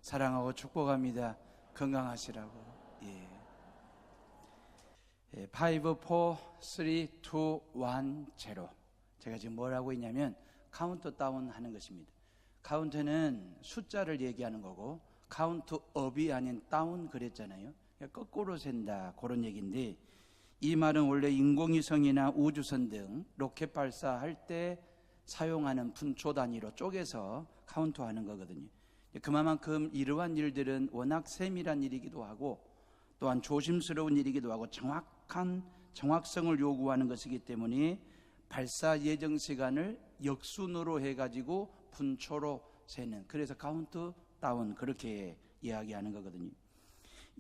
사랑하고 축복합니다. 건강하시라고. 5, 4, 3, 2, 1, 0. 제가 지금 뭘 하고 있냐면 카운트다운 하는 것입니다. 카운트는 숫자를 얘기하는 거고, 카운트업이 아닌 다운 그랬잖아요. 거꾸로 센다 그런 얘기인데, 이 말은 원래 인공위성이나 우주선 등 로켓 발사할 때 사용하는 분초 단위로 쪼개서 카운트하는 거거든요. 그만큼 이러한 일들은 워낙 세밀한 일이기도 하고, 또한 조심스러운 일이기도 하고 정확성을 요구하는 것이기 때문에 발사 예정 시간을 역순으로 해가지고 분초로 세는, 그래서 카운트다운 그렇게 이야기하는 거거든요.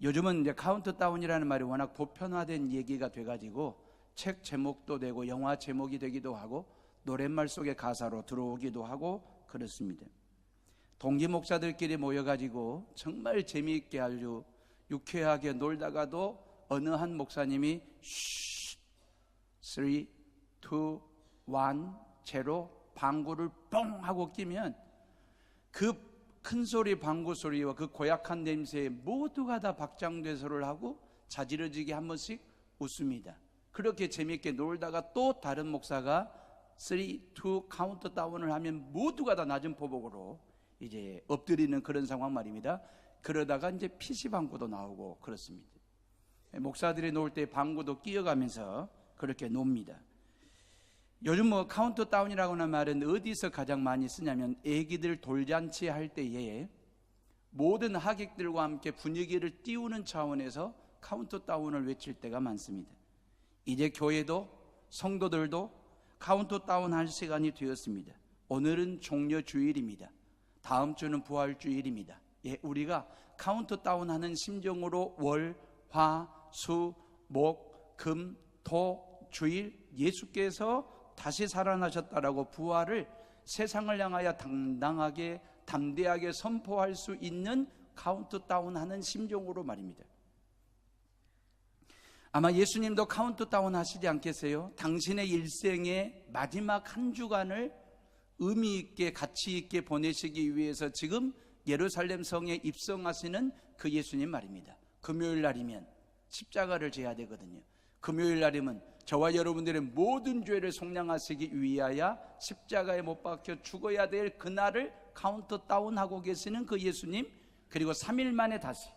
요즘은 이제 카운트다운이라는 말이 워낙 보편화된 얘기가 돼가지고 책 제목도 되고 영화 제목이 되기도 하고 노랫말 속의 가사로 들어오기도 하고 그렇습니다. 동기 목사들끼리 모여가지고 정말 재미있게 아주 유쾌하게 놀다가도 어느 한 목사님이 3, 2, 1, 0 방구를 뻥 하고 끼면 그 큰 소리 방구 소리와 그 고약한 냄새에 모두가 다 박장대소를 하고 자지러지게 한 번씩 웃습니다. 그렇게 재미있게 놀다가 또 다른 목사가 3, 2 카운트다운을 하면 모두가 다 낮은 포복으로 이제 엎드리는 그런 상황 말입니다. 그러다가 이제 PC방구도 나오고 그렇습니다. 목사들이 놀 때 방구도 끼어가면서 그렇게 놉니다. 요즘 카운트다운이라고 하는 말은 어디서 가장 많이 쓰냐면, 애기들 돌잔치 할 때에 모든 하객들과 함께 분위기를 띄우는 차원에서 카운트다운을 외칠 때가 많습니다. 이제 교회도 성도들도 카운트다운 할 시간이 되었습니다. 오늘은 종려주일입니다. 다음 주는 부활주일입니다. 우리가 카운트다운 하는 심정으로 월, 화, 수, 목, 금, 토, 주일 예수께서 다시 살아나셨다라고 부활을 세상을 향하여 당당하게 담대하게 선포할 수 있는 카운트다운 하는 심정으로 말입니다. 아마 예수님도 카운트다운 하시지 않겠어요? 당신의 일생의 마지막 한 주간을 의미 있게 가치 있게 보내시기 위해서 지금 예루살렘 성에 입성하시는 그 예수님 말입니다. 금요일 날이면 십자가를 져야 되거든요. 금요일 날이면 저와 여러분들의 모든 죄를 속량하시기 위하여 십자가에 못 박혀 죽어야 될 그날을 카운트다운하고 계시는 그 예수님, 그리고 3일 만에 다시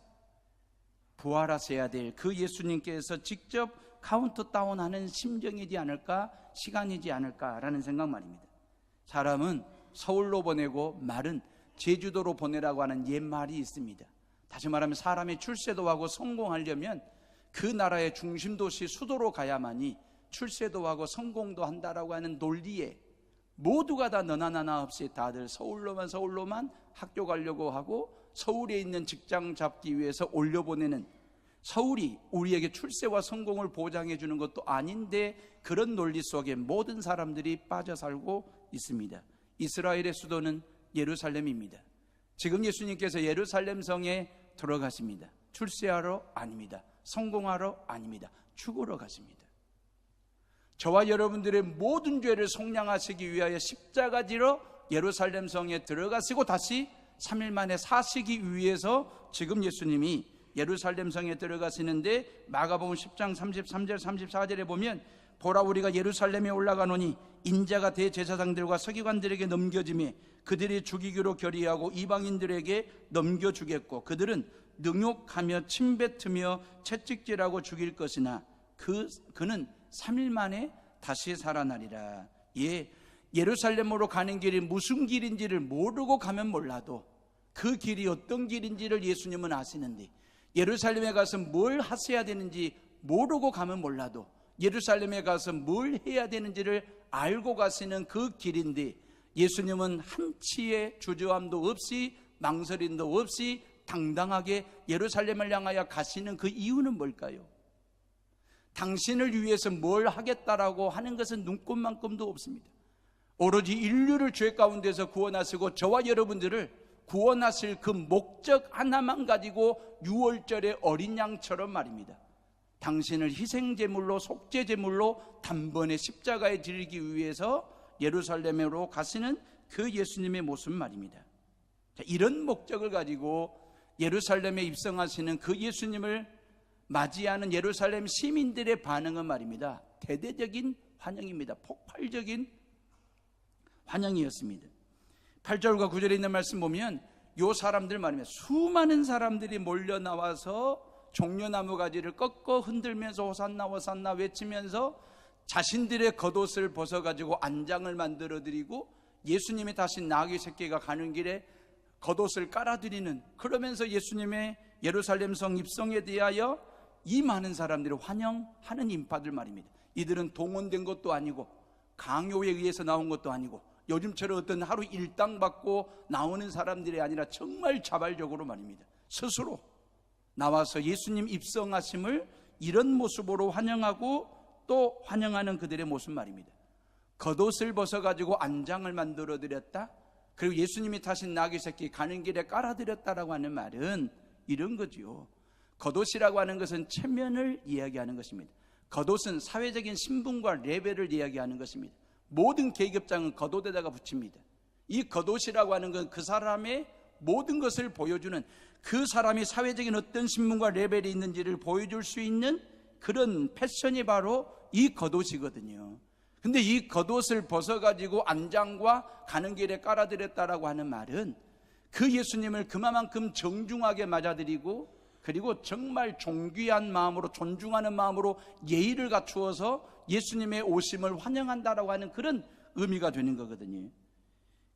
부활하셔야 될 그 예수님께서 직접 카운트다운하는 심정이지 않을까, 시간이지 않을까라는 생각 말입니다. 사람은 서울로 보내고 말은 제주도로 보내라고 하는 옛말이 있습니다. 다시 말하면 사람이 출세도 하고 성공하려면 그 나라의 중심도시 수도로 가야만이 출세도 하고 성공도 한다라고 하는 논리에 모두가 다 너나 나나 없이 다들 서울로만 학교 가려고 하고 서울에 있는 직장 잡기 위해서 올려보내는, 서울이 우리에게 출세와 성공을 보장해 주는 것도 아닌데 그런 논리 속에 모든 사람들이 빠져 살고 있습니다. 이스라엘의 수도는 예루살렘입니다. 지금 예수님께서 예루살렘 성에 들어가십니다. 출세하러? 아닙니다. 성공하러? 아닙니다. 죽으러 가십니다. 저와 여러분들의 모든 죄를 속량하시기 위하여 십자가 지러 예루살렘 성에 들어가시고 다시 3일 만에 사시기 위해서 지금 예수님이 예루살렘 성에 들어가시는데, 마가복음 10장 33절 34절에 보면, 보라 우리가 예루살렘에 올라가노니 인자가 대제사장들과 서기관들에게 넘겨지매 그들이 죽이기로 결의하고 이방인들에게 넘겨주겠고 그들은 능욕하며 침뱉으며 채찍질하고 죽일 것이나 그는 3일 만에 다시 살아나리라. 예루살렘으로 가는 길이 무슨 길인지를 모르고 가면 몰라도 그 길이 어떤 길인지를 예수님은 아시는데, 예루살렘에 가서 뭘 하셔야 되는지 모르고 가면 몰라도 예루살렘에 가서 뭘 해야 되는지를 알고 가시는 그 길인데, 예수님은 한치의 주저함도 없이 망설임도 없이 당당하게 예루살렘을 향하여 가시는 그 이유는 뭘까요? 당신을 위해서 뭘 하겠다라고 하는 것은 눈꼽만큼도 없습니다. 오로지 인류를 죄 가운데서 구원하시고 저와 여러분들을 구원하실 그 목적 하나만 가지고 6월절의 어린 양처럼 말입니다, 당신을 희생제물로 속죄제물로 단번에 십자가에 지르기 위해서 예루살렘으로 가시는 그 예수님의 모습 말입니다. 자, 이런 목적을 가지고 예루살렘에 입성하시는 그 예수님을 맞이하는 예루살렘 시민들의 반응은 말입니다, 대대적인 환영입니다. 폭발적인 환영이었습니다. 8절과 9절에 있는 말씀 보면 요 사람들 말입니다. 수많은 사람들이 몰려 나와서 종려나무 가지를 꺾어 흔들면서 호산나 호산나 외치면서 자신들의 겉옷을 벗어가지고 안장을 만들어 드리고 예수님이 다시 나귀 새끼가 가는 길에 겉옷을 깔아드리는, 그러면서 예수님의 예루살렘 성 입성에 대하여 이 많은 사람들이 환영하는 인파들 말입니다. 이들은 동원된 것도 아니고 강요에 의해서 나온 것도 아니고 요즘처럼 어떤 하루 일당 받고 나오는 사람들이 아니라 정말 자발적으로 말입니다, 스스로 나와서 예수님 입성하심을 이런 모습으로 환영하고 또 환영하는 그들의 모습 말입니다. 겉옷을 벗어가지고 안장을 만들어 드렸다, 그리고 예수님이 타신 나귀 새끼 가는 길에 깔아드렸다라고 하는 말은 이런 거죠. 겉옷이라고 하는 것은 체면을 이야기하는 것입니다. 겉옷은 사회적인 신분과 레벨을 이야기하는 것입니다. 모든 계급장은 겉옷에다가 붙입니다. 이 겉옷이라고 하는 건 그 사람의 모든 것을 보여주는, 그 사람이 사회적인 어떤 신분과 레벨이 있는지를 보여줄 수 있는 그런 패션이 바로 이 겉옷이거든요. 근데 이 겉옷을 벗어가지고 안장과 가는 길에 깔아드렸다라고 하는 말은 그 예수님을 그만큼 정중하게 맞아들이고, 그리고 정말 존귀한 마음으로, 존중하는 마음으로 예의를 갖추어서 예수님의 오심을 환영한다라고 하는 그런 의미가 되는 거거든요.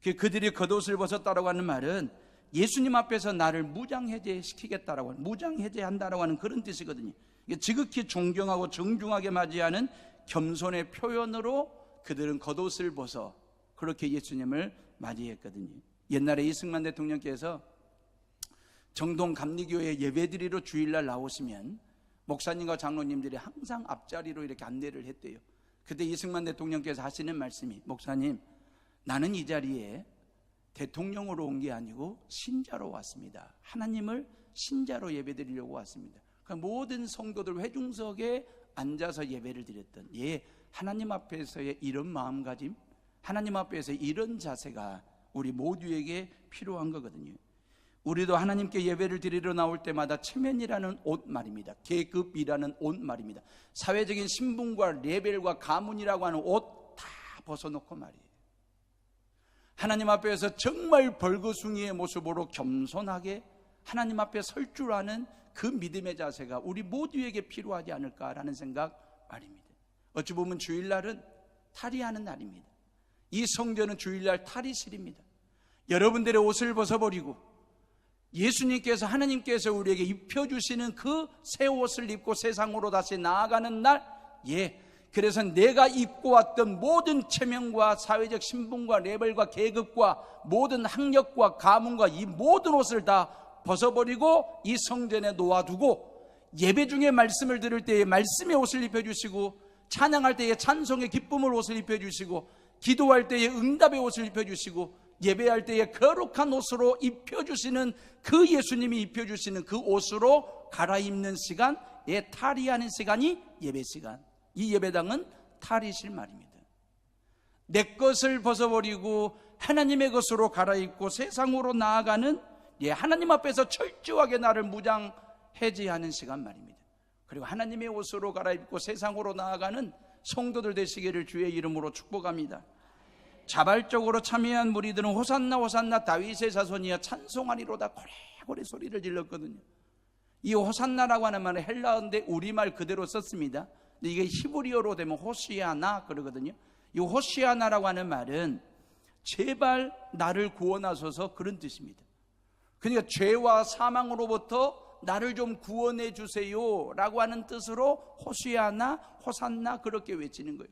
그들이 겉옷을 벗었다라고 하는 말은 예수님 앞에서 나를 무장해제시키겠다라고 하는, 무장해제한다라고 하는 그런 뜻이거든요. 지극히 존경하고 정중하게 맞이하는 겸손의 표현으로 그들은 겉옷을 벗어 그렇게 예수님을 맞이했거든요. 옛날에 이승만 대통령께서 정동 감리교회 예배드리러 주일날 나오시면 목사님과 장로님들이 항상 앞자리로 이렇게 안내를 했대요. 그때 이승만 대통령께서 하시는 말씀이, 목사님, 나는 이 자리에 대통령으로 온 게 아니고 신자로 왔습니다. 하나님을 신자로 예배드리려고 왔습니다. 그러니까 모든 성도들 회중석에 앉아서 예배를 드렸던, 하나님 앞에서의 이런 마음가짐, 하나님 앞에서 이런 자세가 우리 모두에게 필요한 거거든요. 우리도 하나님께 예배를 드리러 나올 때마다 체면이라는 옷 말입니다, 계급이라는 옷 말입니다, 사회적인 신분과 레벨과 가문이라고 하는 옷 다 벗어놓고 말이에요, 하나님 앞에서 정말 벌거숭이의 모습으로 겸손하게 하나님 앞에 설 줄 아는 그 믿음의 자세가 우리 모두에게 필요하지 않을까라는 생각 말입니다. 어찌 보면 주일날은 탈의하는 날입니다. 이 성전은 주일날 탈의실입니다. 여러분들의 옷을 벗어버리고 예수님께서, 하나님께서 우리에게 입혀주시는 그 새 옷을 입고 세상으로 다시 나아가는 날, 그래서 내가 입고 왔던 모든 체면과 사회적 신분과 레벨과 계급과 모든 학력과 가문과 이 모든 옷을 다 벗어버리고 이 성전에 놓아두고 예배 중에 말씀을 들을 때에 말씀의 옷을 입혀주시고, 찬양할 때에 찬송의 기쁨을 옷을 입혀주시고, 기도할 때에 응답의 옷을 입혀주시고, 예배할 때에 거룩한 옷으로 입혀주시는 그 예수님이 입혀주시는 그 옷으로 갈아입는 시간, 탈의하는 시간이 예배 시간. 이 예배당은 탈의실 말입니다. 내 것을 벗어버리고 하나님의 것으로 갈아입고 세상으로 나아가는, 하나님 앞에서 철저하게 나를 무장해제하는 시간 말입니다. 그리고 하나님의 옷으로 갈아입고 세상으로 나아가는 성도들 되시기를 주의 이름으로 축복합니다. 자발적으로 참여한 무리들은 호산나 호산나 다윗의 자손이여 찬송하리로다 고래고래 소리를 질렀거든요. 이 호산나라고 하는 말은 헬라어인데 우리말 그대로 썼습니다. 근데 이게 히브리어로 되면 호시아나 그러거든요. 이 호시아나라고 하는 말은 제발 나를 구원하소서 그런 뜻입니다. 그러니까 죄와 사망으로부터 나를 좀 구원해 주세요 라고 하는 뜻으로 호시아나 호산나 그렇게 외치는 거예요.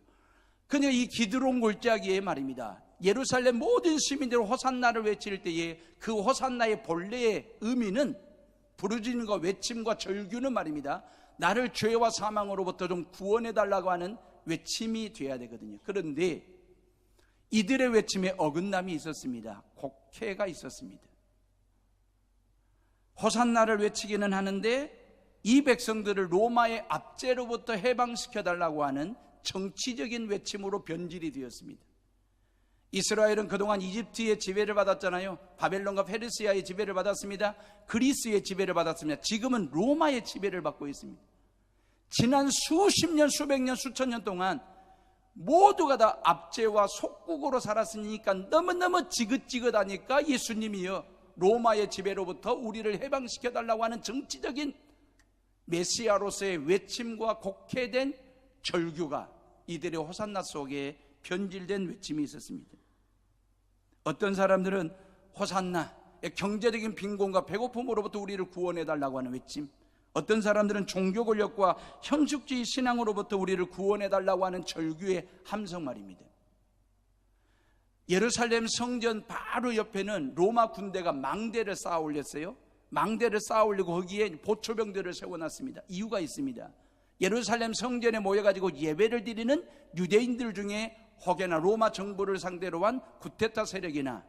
그러니까 이 기드론 골짜기에 말입니다, 예루살렘 모든 시민들 호산나를 외칠 때에 그 호산나의 본래의 의미는 부르짖음과 외침과 절규는 말입니다, 나를 죄와 사망으로부터 좀 구원해 달라고 하는 외침이 돼야 되거든요. 그런데 이들의 외침에 어긋남이 있었습니다. 곡해가 있었습니다. 호산나를 외치기는 하는데 이 백성들을 로마의 압제로부터 해방시켜 달라고 하는 정치적인 외침으로 변질이 되었습니다. 이스라엘은 그동안 이집트의 지배를 받았잖아요. 바벨론과 페르시아의 지배를 받았습니다. 그리스의 지배를 받았습니다. 지금은 로마의 지배를 받고 있습니다. 지난 수십 년, 수백 년, 수천 년 동안 모두가 다 압제와 속국으로 살았으니까 너무너무 지긋지긋하니까 예수님이요, 로마의 지배로부터 우리를 해방시켜달라고 하는 정치적인 메시아로서의 외침과 곡해된 절규가 이들의 호산나 속에 변질된 외침이 있었습니다. 어떤 사람들은 호산나, 경제적인 빈곤과 배고픔으로부터 우리를 구원해달라고 하는 외침, 어떤 사람들은 종교 권력과 형식주의 신앙으로부터 우리를 구원해달라고 하는 절규의 함성 말입니다. 예루살렘 성전 바로 옆에는 로마 군대가 망대를 쌓아 올렸어요. 망대를 쌓아 올리고 거기에 보초병들을 세워놨습니다. 이유가 있습니다. 예루살렘 성전에 모여가지고 예배를 드리는 유대인들 중에 혹여나 로마 정부를 상대로 한 구테타 세력이나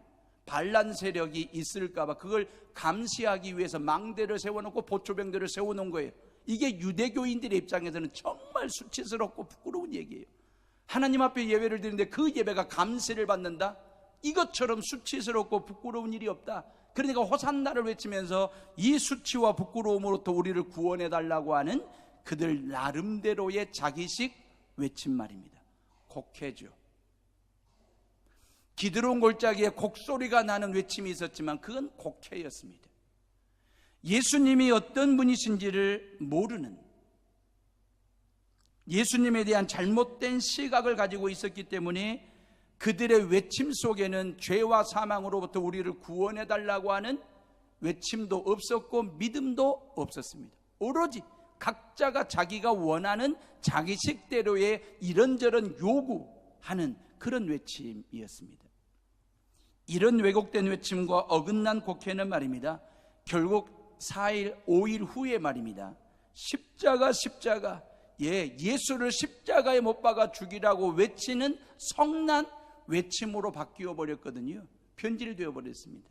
반란 세력이 있을까봐 그걸 감시하기 위해서 망대를 세워놓고 보초병들을 세워놓은 거예요. 이게 유대교인들의 입장에서는 정말 수치스럽고 부끄러운 얘기예요. 하나님 앞에 예배를 드리는데 그 예배가 감시를 받는다? 이것처럼 수치스럽고 부끄러운 일이 없다. 그러니까 호산나를 외치면서 이 수치와 부끄러움으로부터 우리를 구원해달라고 하는 그들 나름대로의 자기식 외침 말입니다. 곡해죠. 기드론 골짜기에 곡소리가 나는 외침이 있었지만 그건 곡해였습니다. 예수님이 어떤 분이신지를 모르는, 예수님에 대한 잘못된 시각을 가지고 있었기 때문에 그들의 외침 속에는 죄와 사망으로부터 우리를 구원해달라고 하는 외침도 없었고 믿음도 없었습니다. 오로지 각자가 자기가 원하는 자기식대로의 이런저런 요구하는 그런 외침이었습니다. 이런 왜곡된 외침과 어긋난 곡해는 말입니다, 결국 4일, 5일 후에 말입니다, 십자가, 예수를 십자가에 못 박아 죽이라고 외치는 성난 외침으로 바뀌어 버렸거든요. 변질되어 버렸습니다.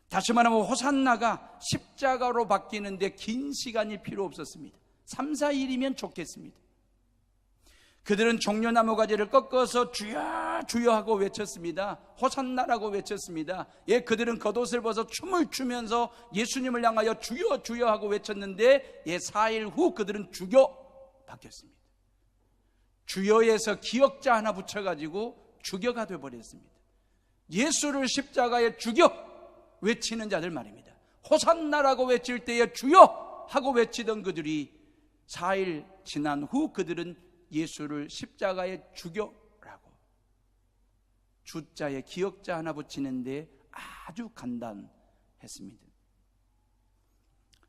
다시 말하면 호산나가 십자가로 바뀌는데 긴 시간이 필요 없었습니다. 3, 4일이면 좋겠습니다. 그들은 종려나무 가지를 꺾어서 주여 주여 하고 외쳤습니다. 호산나라고 외쳤습니다. 그들은 겉옷을 벗어 춤을 추면서 예수님을 향하여 주여 주여 하고 외쳤는데 4일 후 그들은 주여 바뀌었습니다. 주여에서 기역자 하나 붙여가지고 주여가 되어버렸습니다. 예수를 십자가에 죽여 외치는 자들 말입니다. 호산나라고 외칠 때에 주여 하고 외치던 그들이 4일 지난 후 그들은 예수를 십자가에 죽여라고 주자에 기역자 하나 붙이는데 아주 간단했습니다.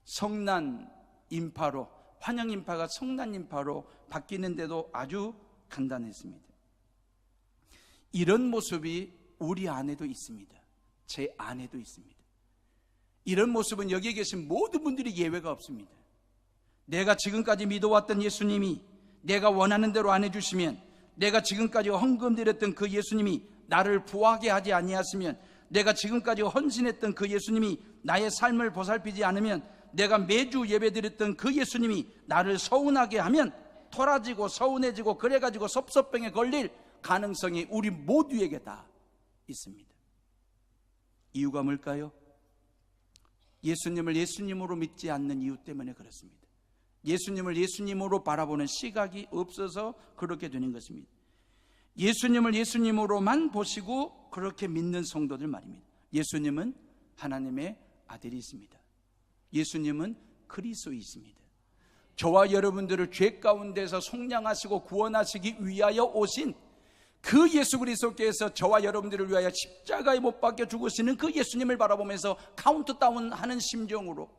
성난 인파로, 환영 인파가 성난 인파로 바뀌는데도 아주 간단했습니다. 이런 모습이 우리 안에도 있습니다. 제 안에도 있습니다. 이런 모습은 여기에 계신 모든 분들이 예외가 없습니다. 내가 지금까지 믿어왔던 예수님이 내가 원하는 대로 안 해주시면, 내가 지금까지 헌금 드렸던 그 예수님이 나를 부하게 하지 아니하시면, 내가 지금까지 헌신했던 그 예수님이 나의 삶을 보살피지 않으면, 내가 매주 예배드렸던 그 예수님이 나를 서운하게 하면 토라지고 서운해지고 그래가지고 섭섭병에 걸릴 가능성이 우리 모두에게 다 있습니다. 이유가 뭘까요? 예수님을 예수님으로 믿지 않는 이유 때문에 그렇습니다. 예수님을 예수님으로 바라보는 시각이 없어서 그렇게 되는 것입니다. 예수님을 예수님으로만 보시고 그렇게 믿는 성도들 말입니다. 예수님은 하나님의 아들이 있습니다. 예수님은 그리스도이십니다. 저와 여러분들을 죄 가운데서 속량하시고 구원하시기 위하여 오신 그 예수 그리스도께서 저와 여러분들을 위하여 십자가에 못 박혀 죽으시는 그 예수님을 바라보면서 카운트다운하는 심정으로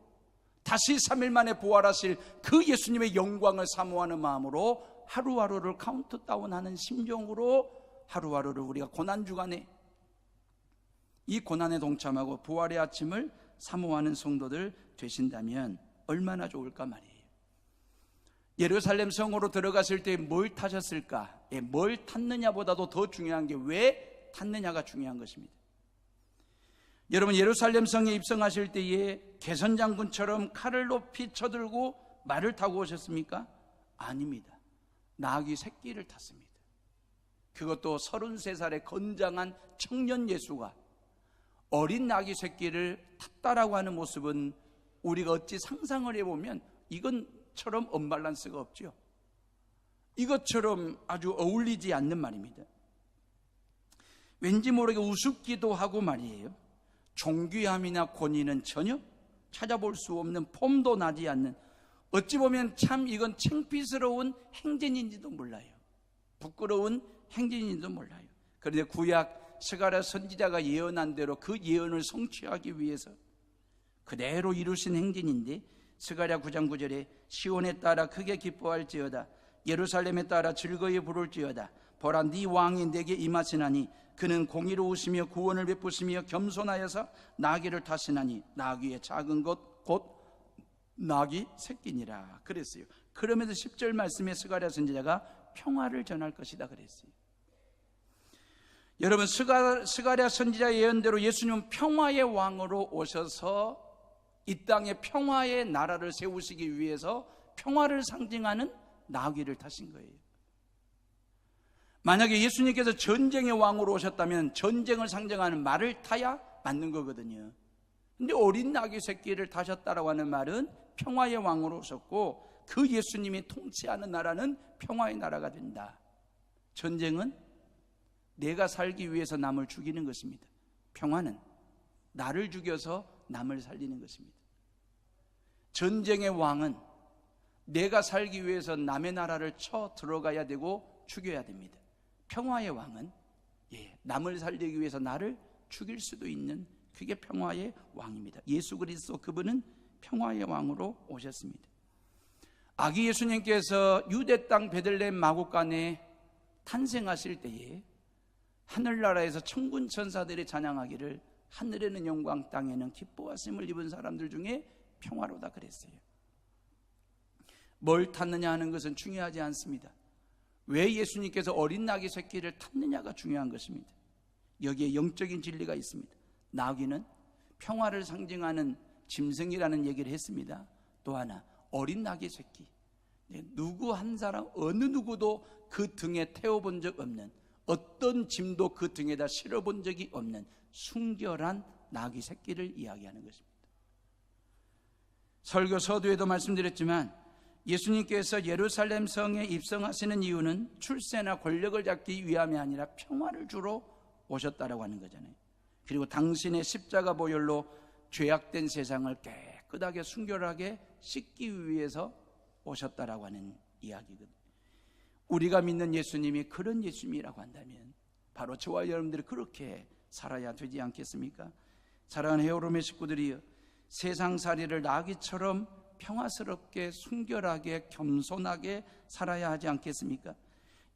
다시 3일 만에 부활하실 그 예수님의 영광을 사모하는 마음으로 하루하루를 카운트다운하는 심정으로 하루하루를 우리가 고난주간에 이 고난에 동참하고 부활의 아침을 사모하는 성도들 되신다면 얼마나 좋을까 말이에요. 예루살렘 성으로 들어갔을 때 뭘 타셨을까? 뭘 탔느냐보다도 더 중요한 게 왜 탔느냐가 중요한 것입니다. 여러분, 예루살렘 성에 입성하실 때에 개선장군처럼 칼을 높이 쳐들고 말을 타고 오셨습니까? 아닙니다. 나귀 새끼를 탔습니다. 그것도 33살의 건장한 청년 예수가 어린 나귀 새끼를 탔다라고 하는 모습은 우리가 어찌 상상을 해보면 이건처럼 언밸런스가 없죠. 이것처럼 아주 어울리지 않는 말입니다. 왠지 모르게 우습기도 하고 말이에요. 존귀함이나 권위는 전혀 찾아볼 수 없는, 폼도 나지 않는, 어찌 보면 참 이건 창피스러운 행진인지도 몰라요. 부끄러운 행진인지도 몰라요. 그런데 구약 스가랴 선지자가 예언한 대로 그 예언을 성취하기 위해서 그대로 이루신 행진인데, 스가랴 9장 9절에 시온에 따라 크게 기뻐할지어다, 예루살렘에 따라 즐거이 부를지어다. 보라, 네 왕이 내게 임하시나니 그는 공의로우시며 구원을 베푸시며 겸손하여서 나귀를 타시나니 나귀의 작은 것 곧 나귀 새끼니라 그랬어요. 그러면서 10절 말씀에 스가랴 선지자가 평화를 전할 것이다 그랬어요. 여러분, 스가랴 선지자 예언대로 예수님은 평화의 왕으로 오셔서 이 땅에 평화의 나라를 세우시기 위해서 평화를 상징하는 나귀를 타신 거예요. 만약에 예수님께서 전쟁의 왕으로 오셨다면 전쟁을 상징하는 말을 타야 맞는 거거든요. 근데 어린 나귀 새끼를 타셨다라고 하는 말은 평화의 왕으로 오셨고, 그 예수님이 통치하는 나라는 평화의 나라가 된다. 전쟁은 내가 살기 위해서 남을 죽이는 것입니다. 평화는 나를 죽여서 남을 살리는 것입니다. 전쟁의 왕은 내가 살기 위해서 남의 나라를 쳐 들어가야 되고 죽여야 됩니다. 평화의 왕은 남을 살리기 위해서 나를 죽일 수도 있는, 그게 평화의 왕입니다. 예수 그리스도, 그분은 평화의 왕으로 오셨습니다. 아기 예수님께서 유대 땅 베들레헴 마구간에 탄생하실 때에 하늘나라에서 천군 천사들이 찬양하기를 하늘에는 영광, 땅에는 기뻐하심을 입은 사람들 중에 평화로다 그랬어요. 뭘 탔느냐 하는 것은 중요하지 않습니다. 왜 예수님께서 어린 나귀 새끼를 탔느냐가 중요한 것입니다. 여기에 영적인 진리가 있습니다. 나귀는 평화를 상징하는 짐승이라는 얘기를 했습니다. 또 하나, 어린 나귀 새끼, 누구 한 사람, 어느 누구도 그 등에 태워본 적 없는, 어떤 짐도 그 등에다 실어본 적이 없는 순결한 나귀 새끼를 이야기하는 것입니다. 설교 서두에도 말씀드렸지만 예수님께서 예루살렘 성에 입성하시는 이유는 출세나 권력을 잡기 위함이 아니라 평화를 주러 오셨다라고 하는 거잖아요. 그리고 당신의 십자가 보혈로 죄악된 세상을 깨끗하게 순결하게 씻기 위해서 오셨다라고 하는 이야기거든요. 우리가 믿는 예수님이 그런 예수님이라고 한다면 바로 저와 여러분들이 그렇게 살아야 되지 않겠습니까? 사랑하는 헤어롬의 식구들이여, 세상살이를 나귀처럼 평화스럽게 순결하게 겸손하게 살아야 하지 않겠습니까?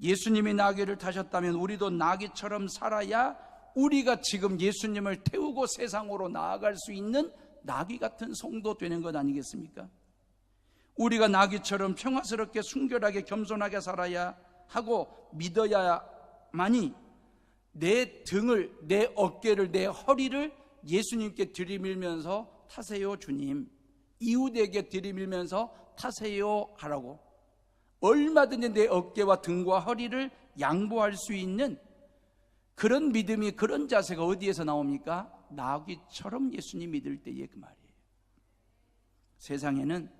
예수님이 나귀를 타셨다면 우리도 나귀처럼 살아야 우리가 지금 예수님을 태우고 세상으로 나아갈 수 있는 나귀 같은 성도 되는 것 아니겠습니까? 우리가 나귀처럼 평화스럽게 순결하게 겸손하게 살아야 하고 믿어야만이 내 등을, 내 어깨를, 내 허리를 예수님께 들이밀면서 타세요 주님, 이웃에게 들이밀면서 타세요 하라고, 얼마든지 내 어깨와 등과 허리를 양보할 수 있는 그런 믿음이, 그런 자세가 어디에서 나옵니까? 나귀처럼 예수님 믿을 때에 그 말이에요. 세상에는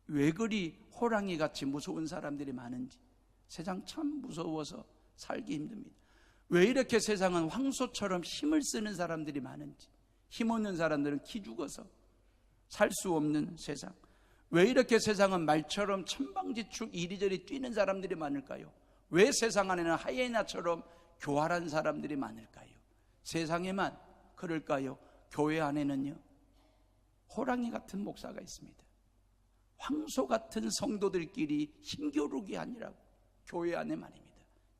왜 그리 호랑이같이 무서운 사람들이 많은지, 세상 참 무서워서 살기 힘듭니다. 왜 이렇게 세상은 황소처럼 힘을 쓰는 사람들이 많은지, 힘없는 사람들은 기죽어서 살 수 없는 세상, 왜 이렇게 세상은 말처럼 천방지축 이리저리 뛰는 사람들이 많을까요? 왜 세상 안에는 하이에나처럼 교활한 사람들이 많을까요? 세상에만 그럴까요? 교회 안에는요, 호랑이 같은 목사가 있습니다. 황소 같은 성도들끼리 힘겨루기 아니라고, 교회 안에 말입니다.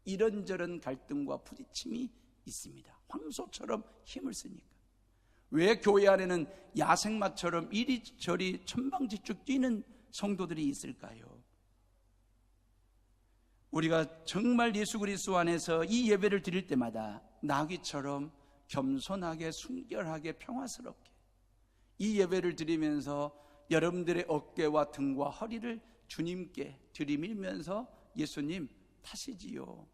이런저런 갈등과 부딪힘이 있습니다. 황소처럼 힘을 쓰니까. 왜 교회 안에는 야생마처럼 이리저리 천방지축 뛰는 성도들이 있을까요? 우리가 정말 예수 그리스도 안에서 이 예배를 드릴 때마다 나귀처럼 겸손하게 순결하게 평화스럽게 이 예배를 드리면서 여러분들의 어깨와 등과 허리를 주님께 들이밀면서 예수님 타시지요,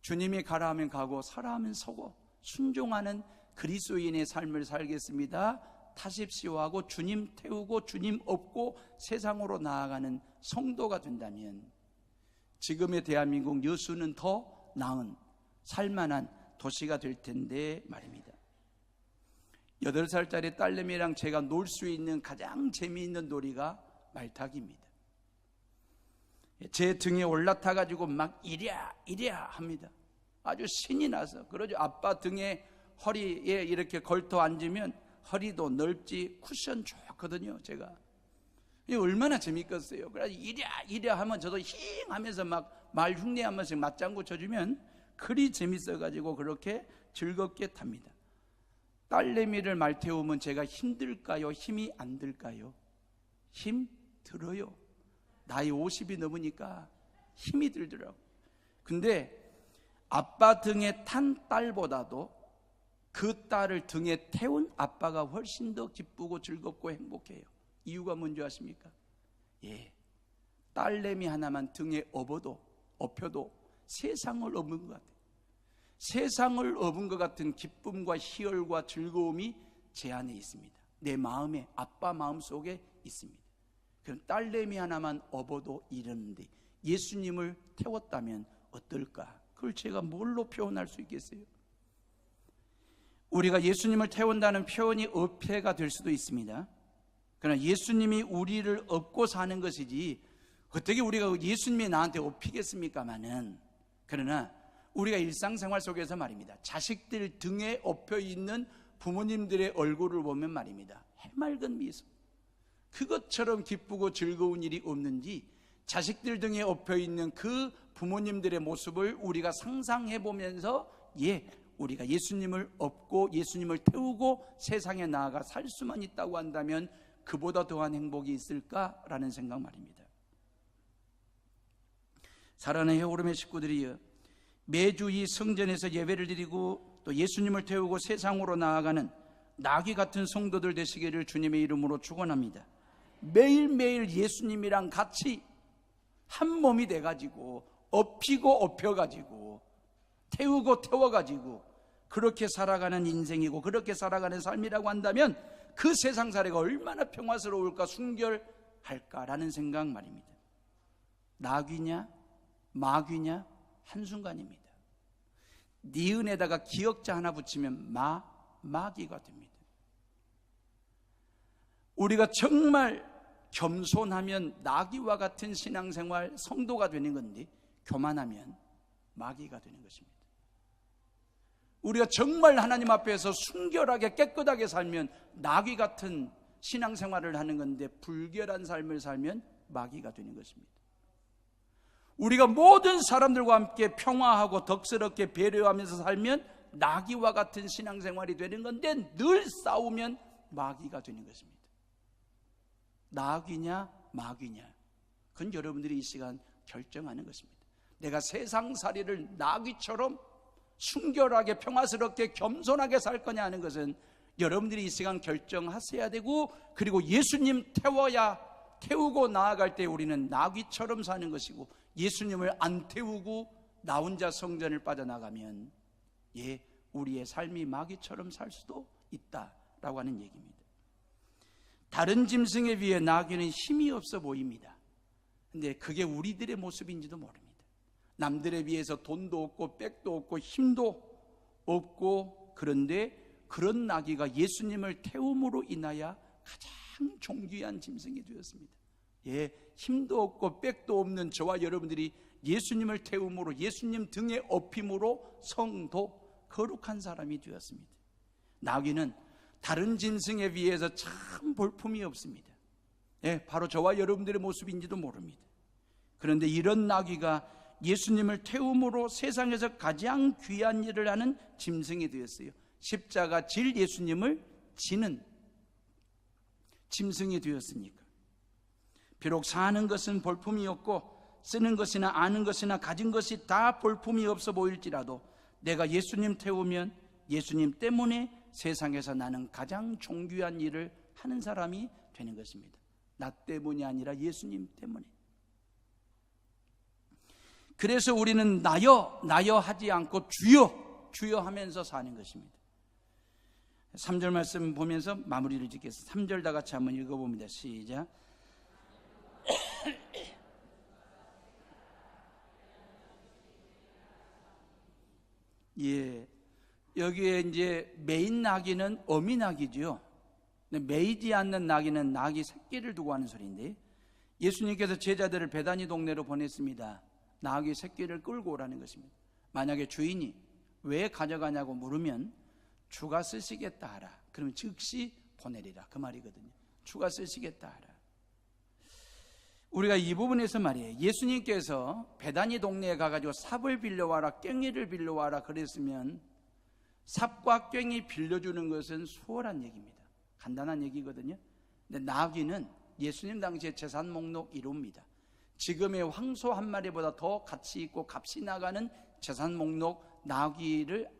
주님이 가라 하면 가고 서라 하면 서고 순종하는 그리스도인의 삶을 살겠습니다 타십시오 하고 주님 태우고 주님 업고 세상으로 나아가는 성도가 된다면 지금의 대한민국 여수는 더 나은 살만한 도시가 될 텐데 말입니다. 8살짜리 딸내미랑 제가 놀 수 있는 가장 재미있는 놀이가 말타기입니다. 제 등에 올라타 가지고 막 이랴 합니다. 아주 신이 나서 그러죠. 아빠 등에 허리에 이렇게 걸터 앉으면 허리도 넓지 쿠션 좋거든요. 제가 이게 얼마나 재밌겠어요. 그래서 이랴 하면 저도 힝 하면서 막 말 흉내 한 번씩 맞장구 쳐주면 그리 재밌어 가지고 그렇게 즐겁게 탑니다. 딸내미를 말 태우면 제가 힘들까요? 힘이 안 들까요? 힘 들어요. 나이 50이 넘으니까 힘이 들더라고요. 근데 아빠 등에 탄 딸보다도 그 딸을 등에 태운 아빠가 훨씬 더 기쁘고 즐겁고 행복해요. 이유가 뭔지 아십니까? 딸내미 하나만 등에 업혀도 세상을 업은 것 같아요. 세상을 업은 것 같은 기쁨과 희열과 즐거움이 제 안에 있습니다. 내 마음에, 아빠 마음속에 있습니다. 그럼 딸내미 하나만 업어도 이러는데 예수님을 태웠다면 어떨까? 그걸 제가 뭘로 표현할 수 있겠어요? 우리가 예수님을 태운다는 표현이 어폐가 될 수도 있습니다. 그러나 예수님이 우리를 업고 사는 것이지 어떻게 우리가 예수님이 나한테 업히겠습니까마는, 그러나 우리가 일상생활 속에서 말입니다, 자식들 등에 업혀 있는 부모님들의 얼굴을 보면 말입니다, 해맑은 미소, 그것처럼 기쁘고 즐거운 일이 없는지 자식들 등에 업혀 있는 그 부모님들의 모습을 우리가 상상해 보면서 우리가 예수님을 업고 예수님을 태우고 세상에 나아가 살 수만 있다고 한다면 그보다 더한 행복이 있을까라는 생각 말입니다. 사랑하는 헤오름의 식구들이여, 매주 이 성전에서 예배를 드리고 또 예수님을 태우고 세상으로 나아가는 나귀 같은 성도들 되시기를 주님의 이름으로 축원합니다. 매일매일 예수님이랑 같이 한 몸이 돼가지고 업히고 업혀가지고 태우고 태워가지고 그렇게 살아가는 인생이고 그렇게 살아가는 삶이라고 한다면 그 세상 살이가 얼마나 평화스러울까, 순결할까라는 생각 말입니다. 나귀냐 마귀냐 한순간입니다. 니은에다가 기역자 하나 붙이면 마귀가 됩니다. 우리가 정말 겸손하면 나귀와 같은 신앙생활 성도가 되는 건데 교만하면 마귀가 되는 것입니다. 우리가 정말 하나님 앞에서 순결하게 깨끗하게 살면 나귀 같은 신앙생활을 하는 건데 불결한 삶을 살면 마귀가 되는 것입니다. 우리가 모든 사람들과 함께 평화하고 덕스럽게 배려하면서 살면 나귀와 같은 신앙생활이 되는 건데 늘 싸우면 마귀가 되는 것입니다. 나귀냐 마귀냐, 그건 여러분들이 이 시간 결정하는 것입니다. 내가 세상살이를 나귀처럼 순결하게 평화스럽게 겸손하게 살 거냐 하는 것은 여러분들이 이 시간 결정하셔야 되고, 그리고 예수님 태우고 나아갈 때 우리는 나귀처럼 사는 것이고, 예수님을 안 태우고 나 혼자 성전을 빠져나가면 우리의 삶이 마귀처럼 살 수도 있다라고 하는 얘기입니다. 다른 짐승에 비해 나귀는 힘이 없어 보입니다. 근데 그게 우리들의 모습인지도 모릅니다. 남들에 비해서 돈도 없고 백도 없고 힘도 없고, 그런데 그런 나귀가 예수님을 태움으로 인하여 가장 존귀한 짐승이 되었습니다. 힘도 없고 백도 없는 저와 여러분들이 예수님을 태움으로, 예수님 등에 업힘으로 성도 거룩한 사람이 되었습니다. 나귀는 다른 짐승에 비해서 참 볼품이 없습니다. 바로 저와 여러분들의 모습인지도 모릅니다. 그런데 이런 나귀가 예수님을 태움으로 세상에서 가장 귀한 일을 하는 짐승이 되었어요. 십자가 질 예수님을 지는 짐승이 되었으니까. 비록 사는 것은 볼품이 없고 쓰는 것이나 아는 것이나 가진 것이 다 볼품이 없어 보일지라도 내가 예수님 태우면 예수님 때문에 세상에서 나는 가장 존귀한 일을 하는 사람이 되는 것입니다. 나 때문이 아니라 예수님 때문에. 그래서 우리는 나여 하지 않고 주여 하면서 사는 것입니다. 3절 말씀 보면서 마무리를 짓겠습니다. 3절 다 같이 한번 읽어봅니다. 시작. 예, 여기에 이제 메인 나귀는 어미 나귀죠. 메이지 않는 나귀는 나귀 새끼를 두고 하는 소리인데, 예수님께서 제자들을 베다니 동네로 보냈습니다. 나귀 새끼를 끌고 오라는 것입니다. 만약에 주인이 왜 가져가냐고 물으면 주가 쓰시겠다 하라. 그러면 즉시 보내리라, 그 말이거든요. 주가 쓰시겠다 하라. 우리가 이 부분에서 말이에요, 예수님께서 베다니 동네에 가가지고 삽을 빌려와라, 괭이를 빌려와라 그랬으면 삽과 괭이 빌려주는 것은 수월한 얘기입니다. 간단한 얘기거든요. 근데 나귀는 예수님 당시의 재산 목록 1호입니다. 지금의 황소 한 마리보다 더 가치 있고 값이 나가는 재산 목록 나귀를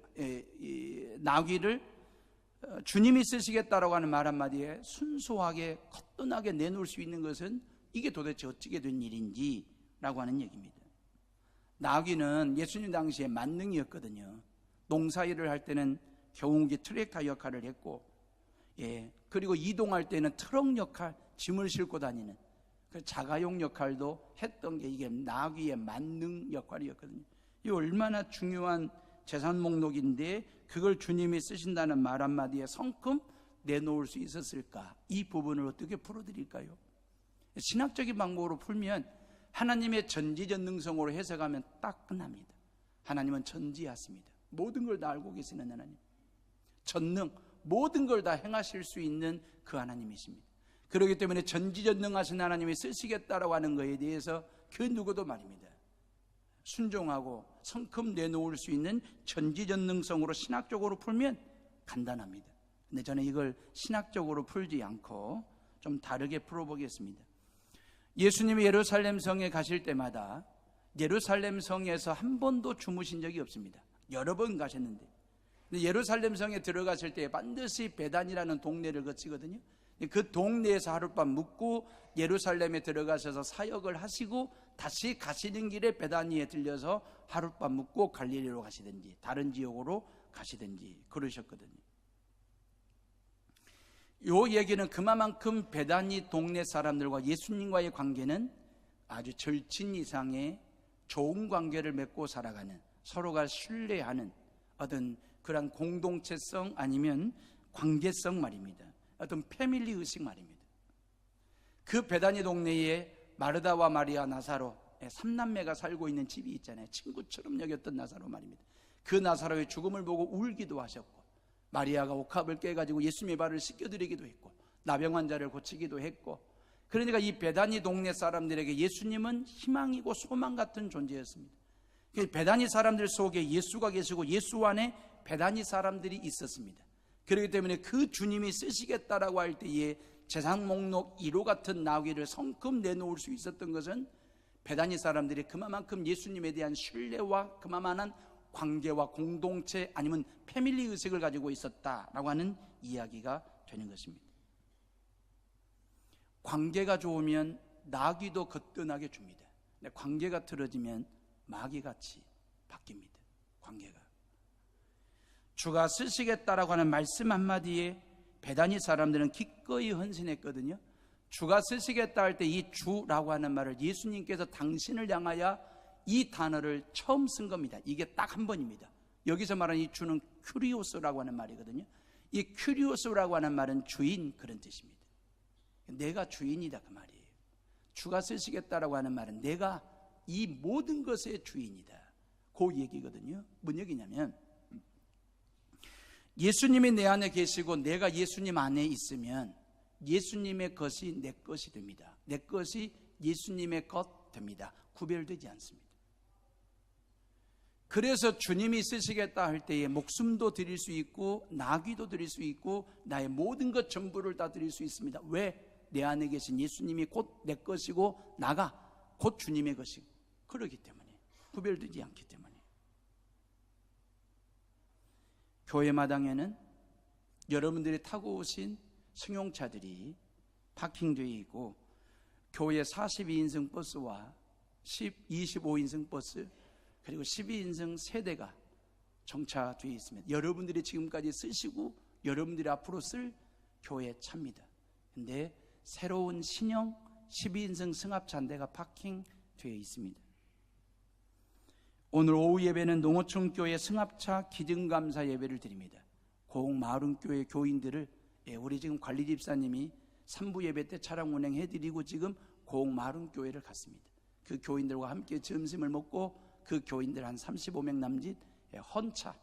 주님이 쓰시겠다라고 하는 말 한마디에 순수하게 거뜬하게 내놓을 수 있는 것은 이게 도대체 어찌게 된 일인지 라고 하는 얘기입니다. 나귀는 예수님 당시에 만능이었거든요. 농사일을 할 때는 경운기 트랙터 역할을 했고, 그리고 이동할 때는 트럭 역할, 짐을 싣고 다니는 그 자가용 역할도 했던 게 이게 나귀의 만능 역할이었거든요. 이 얼마나 중요한 재산 목록인데 그걸 주님이 쓰신다는 말 한마디에 성큼 내놓을 수 있었을까? 이 부분을 어떻게 풀어드릴까요? 신학적인 방법으로 풀면 하나님의 전지전능성으로 해석하면 딱 끝납니다. 하나님은 전지하십니다. 모든 걸 다 알고 계시는 하나님, 전능, 모든 걸 다 행하실 수 있는 그 하나님이십니다. 그렇기 때문에 전지전능하신 하나님이 쓰시겠다라고 하는 것에 대해서 그 누구도 말입니다, 순종하고 성큼 내놓을 수 있는 전지전능성으로 신학적으로 풀면 간단합니다. 근데 저는 이걸 신학적으로 풀지 않고 좀 다르게 풀어보겠습니다. 예수님이 예루살렘 성에 가실 때마다 예루살렘 성에서 한 번도 주무신 적이 없습니다. 여러 번 가셨는데, 근데 예루살렘 성에 들어갔을 때 반드시 베단이라는 동네를 거치거든요. 그 동네에서 하룻밤 묵고 예루살렘에 들어가셔서 사역을 하시고 다시 가시는 길에 베다니에 들려서 하룻밤 묵고 갈릴리로 가시든지 다른 지역으로 가시든지 그러셨거든요. 이 얘기는 그만큼 베다니 동네 사람들과 예수님과의 관계는 아주 절친 이상의 좋은 관계를 맺고 살아가는, 서로가 신뢰하는 어떤 그런 공동체성 아니면 관계성 말입니다. 어떤 패밀리 의식 말입니다. 그 베다니 동네에 마르다와 마리아, 나사로, 삼남매가 살고 있는 집이 있잖아요. 친구처럼 여겼던 나사로 말입니다. 그 나사로의 죽음을 보고 울기도 하셨고, 마리아가 옥합을 깨가지고 예수님의 발을 씻겨드리기도 했고, 나병 환자를 고치기도 했고, 그러니까 이 베다니 동네 사람들에게 예수님은 희망이고 소망 같은 존재였습니다. 베다니 사람들 속에 예수가 계시고 예수 안에 베다니 사람들이 있었습니다. 그렇기 때문에 그 주님이 쓰시겠다라고 할 때에 재산 목록 1호 같은 나귀를 성큼 내놓을 수 있었던 것은 베다니 사람들이 그만큼 예수님에 대한 신뢰와 그만한 관계와 공동체 아니면 패밀리 의식을 가지고 있었다라고 하는 이야기가 되는 것입니다. 관계가 좋으면 나귀도 거뜬하게 줍니다. 근데 관계가 틀어지면 마귀같이 바뀝니다. 관계가. 주가 쓰시겠다라고 하는 말씀 한마디에 베다니 사람들은 기꺼이 헌신했거든요. 주가 쓰시겠다 할 때 이 주라고 하는 말을 예수님께서 당신을 향하여 이 단어를 처음 쓴 겁니다. 이게 딱 한 번입니다. 여기서 말하는 이 주는 큐리오스라고 하는 말이거든요. 이 큐리오스라고 하는 말은 주인, 그런 뜻입니다. 내가 주인이다, 그 말이에요. 주가 쓰시겠다라고 하는 말은 내가 이 모든 것의 주인이다, 그 얘기거든요. 뭔 얘기냐면 예수님이 내 안에 계시고 내가 예수님 안에 있으면 예수님의 것이 내 것이 됩니다. 내 것이 예수님의 것 됩니다. 구별되지 않습니다. 그래서 주님이 쓰시겠다 할 때에 목숨도 드릴 수 있고 나귀도 드릴 수 있고 나의 모든 것 전부를 다 드릴 수 있습니다. 왜? 내 안에 계신 예수님이 곧 내 것이고 나가 곧 주님의 것이고, 그러기 때문에, 구별되지 않기 때문에. 교회 마당에는 여러분들이 타고 오신 승용차들이 파킹되어 있고, 교회 42인승 버스와 25인승 버스 그리고 12인승 세대가 정차되어 있습니다. 여러분들이 지금까지 쓰시고 여러분들이 앞으로 쓸 교회 차입니다. 근데 새로운 신형 12인승 승합차 한 대가 파킹되어 있습니다. 오늘 오후 예배는 농어촌 교회 승합차 기증감사 예배를 드립니다. 고흥 마을교회 교인들을 우리 지금 관리 집사님이 3부 예배 때 차량 운행해드리고 지금 고흥 마을교회를 갔습니다. 그 교인들과 함께 점심을 먹고 그 교인들 한 35명 남짓 헌차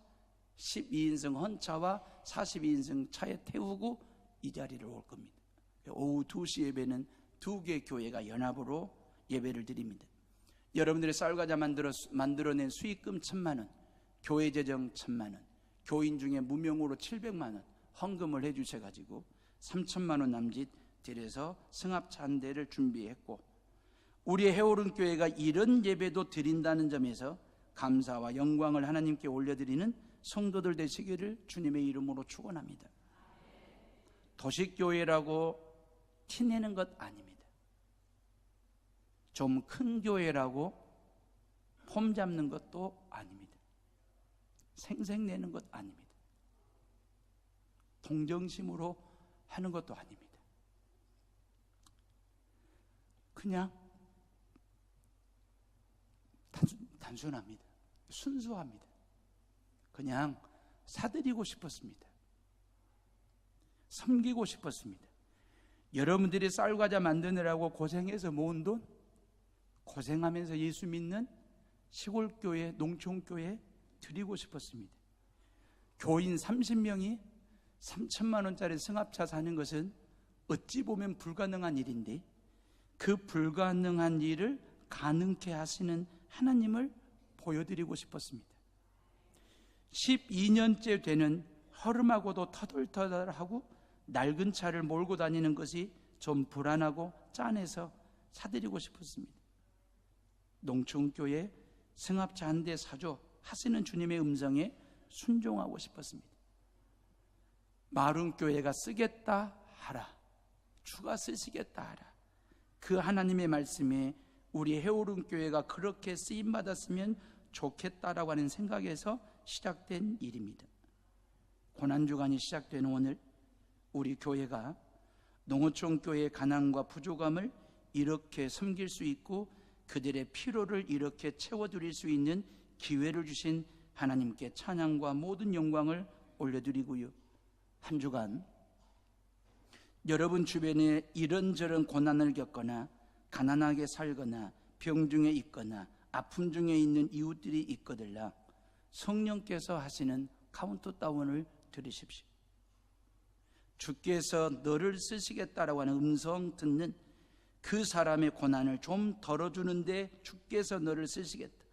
12인승 헌차와 42인승 차에 태우고 이 자리를 올 겁니다. 오후 2시 예배는 두 개 교회가 연합으로 예배를 드립니다. 여러분들의 쌀과자 만들어낸 수익금 1,000만 원, 교회 재정 1,000만 원, 교인 중에 무명으로 700만 원 헌금을 해주셔가지고 3,000만 원 남짓 드려서 승합차 한 대를 준비했고, 우리의 해오른 교회가 이런 예배도 드린다는 점에서 감사와 영광을 하나님께 올려드리는 성도들 되시기를 주님의 이름으로 축원합니다. 도시교회라고 티내는 것 아닙니다. 좀 큰 교회라고 폼 잡는 것도 아닙니다. 생색내는 것 아닙니다. 동정심으로 하는 것도 아닙니다. 그냥 단순합니다. 순수합니다. 그냥 사드리고 싶었습니다. 섬기고 싶었습니다. 여러분들이 쌀과자 만드느라고 고생해서 모은 돈, 고생하면서 예수 믿는 시골교회, 농촌교회 드리고 싶었습니다. 교인 30명이 3,000만 원짜리 승합차 사는 것은 어찌 보면 불가능한 일인데, 그 불가능한 일을 가능케 하시는 하나님을 보여드리고 싶었습니다. 12년째 되는 허름하고도 터덜터덜하고 낡은 차를 몰고 다니는 것이 좀 불안하고 짠해서 사드리고 싶었습니다. 농촌교회 승합차 한 대 사줘 하시는 주님의 음성에 순종하고 싶었습니다. 마룬교회가 쓰겠다 하라, 주가 쓰시겠다 하라, 그 하나님의 말씀에 우리 해오른 교회가 그렇게 쓰임받았으면 좋겠다라고 하는 생각에서 시작된 일입니다. 고난주간이 시작되는 오늘, 우리 교회가 농어촌 교회의 가난과 부족함을 이렇게 섬길 수 있고 그들의 피로를 이렇게 채워드릴 수 있는 기회를 주신 하나님께 찬양과 모든 영광을 올려드리고요, 한 주간 여러분 주변에 이런저런 고난을 겪거나 가난하게 살거나 병 중에 있거나 아픔 중에 있는 이웃들이 있거들라 성령께서 하시는 카운트다운을 들으십시오. 주께서 너를 쓰시겠다라고 하는 음성 듣는 그 사람의 고난을 좀 덜어주는데 주께서 너를 쓰시겠다,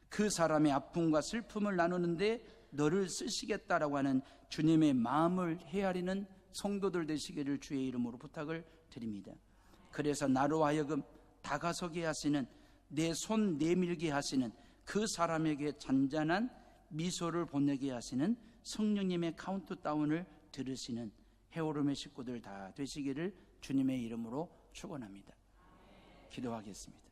그 사람의 아픔과 슬픔을 나누는데 너를 쓰시겠다라고 하는 주님의 마음을 헤아리는 성도들 되시기를 주의 이름으로 부탁을 드립니다. 그래서 나로 하여금 다가서게 하시는, 내 손 내밀게 하시는, 그 사람에게 잔잔한 미소를 보내게 하시는 성령님의 카운트다운을 들으시는 해오름의 식구들 다 되시기를 주님의 이름으로 축원합니다. 기도하겠습니다.